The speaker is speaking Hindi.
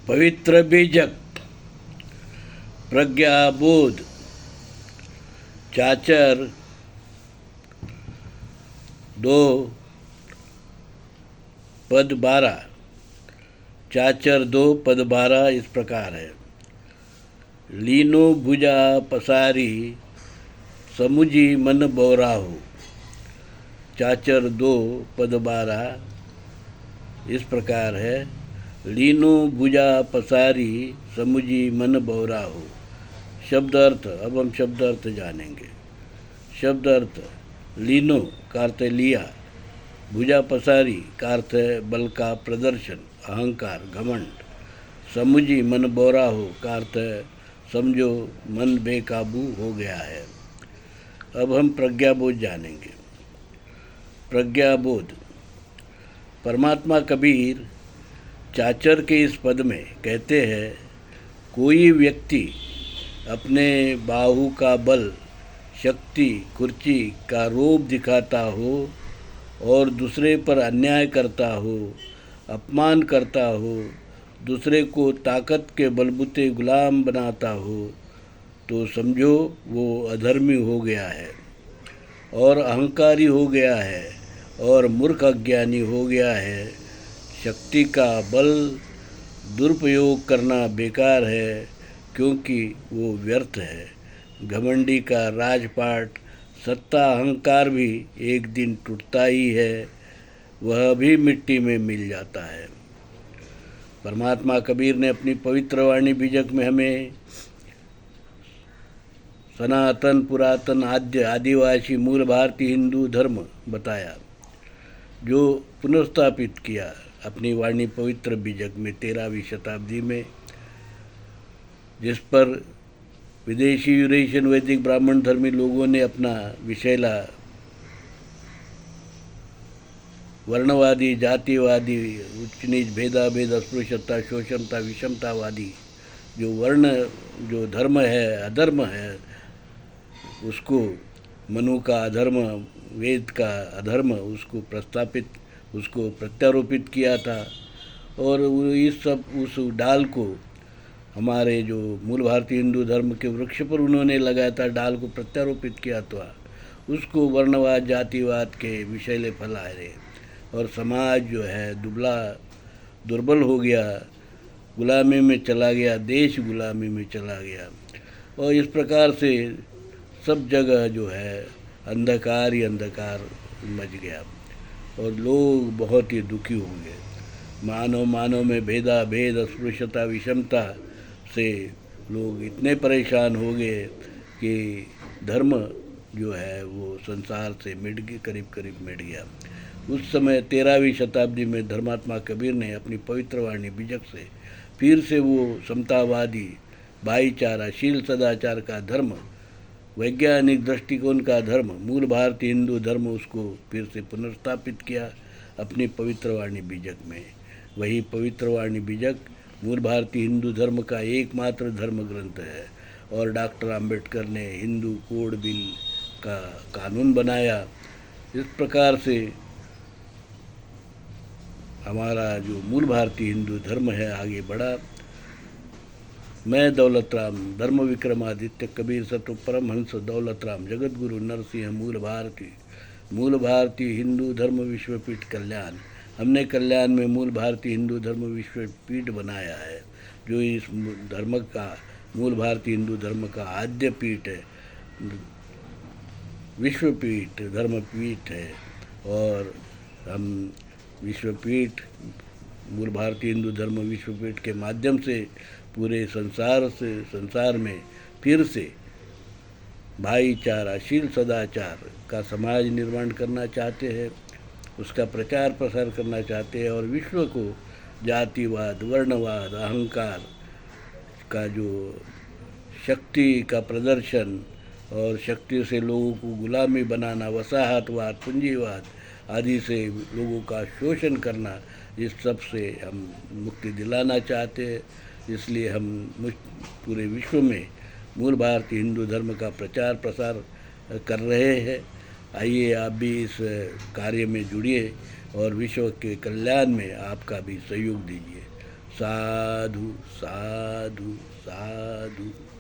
पवित्र बीजक, प्रज्ञाबोध, चाचर 2 पद 12। चाचर 2 पद 12 इस प्रकार है। लीनो भुजा पसारी, समुझी मन बौराहो। चाचर 2 पद 12 इस प्रकार है। लीनो भुजा पसारी, समुझी मन बौराहो। शब्द अर्थ, अब हम शब्द अर्थ जानेंगे। शब्द अर्थ, लीनो का अर्थ है लिया, भुजा पसारी का अर्थ है बल का प्रदर्शन, अहंकार, घमंड। समुझी मन बौराहो का अर्थ है समझो मन बेकाबू हो गया है। अब हम प्रज्ञाबोध जानेंगे। प्रज्ञाबोध, परमात्मा कबीर चाचर के इस पद में कहते हैं, कोई व्यक्ति अपने बाहु का बल, शक्ति, कुर्सी का रूप दिखाता हो और दूसरे पर अन्याय करता हो, अपमान करता हो, दूसरे को ताकत के बलबूते गुलाम बनाता हो, तो समझो वो अधर्मी हो गया है और अहंकारी हो गया है और मूर्ख अज्ञानी हो गया है। शक्ति का बल दुरुपयोग करना बेकार है, क्योंकि वो व्यर्थ है। घमंडी का राजपाट, सत्ता, अहंकार भी एक दिन टूटता ही है, वह भी मिट्टी में मिल जाता है। परमात्मा कबीर ने अपनी पवित्र वाणी बीजक में हमें सनातन, पुरातन, आद्य, आदिवासी, मूल भारतीय हिंदू धर्म बताया, जो पुनर्स्थापित किया अपनी वाणी पवित्र बीजक में 13वीं शताब्दी में, जिस पर विदेशी यूरेशियन वैदिक ब्राह्मण धर्मी लोगों ने अपना विषैला वर्णवादी, जातिवादी, उच्च नीच, भेदाभेद, अस्पृश्यता, शोषणता, विषमतावादी जो वर्ण, जो धर्म है, अधर्म है, उसको मनु का अधर्म, वेद का अधर्म, उसको प्रस्थापित, उसको प्रत्यारोपित किया था। और इस सब उस डाल को हमारे जो मूल भारतीय हिंदू धर्म के वृक्ष पर उन्होंने लगाया था, डाल को प्रत्यारोपित किया था, उसको वर्णवाद, जातिवाद के विषैले फैलाए और समाज जो है दुर्बल हो गया, गुलामी में चला गया, देश गुलामी में चला गया। और इस प्रकार से सब जगह जो है अंधकार ही अंधकार मच गया और लोग बहुत ही दुखी हो गए। मानव में भेद, अस्पृश्यता, विषमता से लोग इतने परेशान हो गए कि धर्म जो है वो संसार से करीब मिट गया। उस समय 13वीं शताब्दी में धर्मात्मा कबीर ने अपनी पवित्र वाणी बीजक से फिर से वो समतावादी, भाईचारा, शील, सदाचार का धर्म, वैज्ञानिक दृष्टिकोण का धर्म, मूल भारतीय हिंदू धर्म, उसको फिर से पुनर्स्थापित किया अपनी पवित्र वाणी बीजक में। वही पवित्र वाणी बीजक मूल भारतीय हिंदू धर्म का एकमात्र धर्म ग्रंथ है। और डॉक्टर आम्बेडकर ने हिंदू कोड बिल का कानून बनाया। इस प्रकार से हमारा जो मूल भारतीय हिंदू धर्म है आगे बढ़ा। मैं दौलत राम, धर्म विक्रमादित्य कबीर सत्व परमहंस दौलत राम, जगत गुरु नरसिंह, मूल भारतीय हिंदू धर्म विश्वपीठ कल्याण। हमने कल्याण में मूल भारतीय हिंदू धर्म विश्वपीठ बनाया है, जो इस धर्म का, मूल भारतीय हिंदू धर्म का आद्य पीठ है, विश्वपीठ, धर्मपीठ है। और हम विश्वपीठ, मूल भारतीय हिंदू धर्म विश्वपीठ के माध्यम से पूरे संसार में फिर से भाईचारा, शील, सदाचार का समाज निर्माण करना चाहते हैं, उसका प्रचार प्रसार करना चाहते हैं और विश्व को जातिवाद, वर्णवाद, अहंकार का जो शक्ति का प्रदर्शन और शक्ति से लोगों को गुलामी बनाना, वसाहतवाद, पूंजीवाद आदि से लोगों का शोषण करना, इस सब से हम मुक्ति दिलाना चाहते हैं। इसलिए हम पूरे विश्व में मूल भारतीय हिंदू धर्म का प्रचार प्रसार कर रहे हैं। आइए आप भी इस कार्य में जुड़िए और विश्व के कल्याण में आपका भी सहयोग दीजिए। साधु साधु साधु।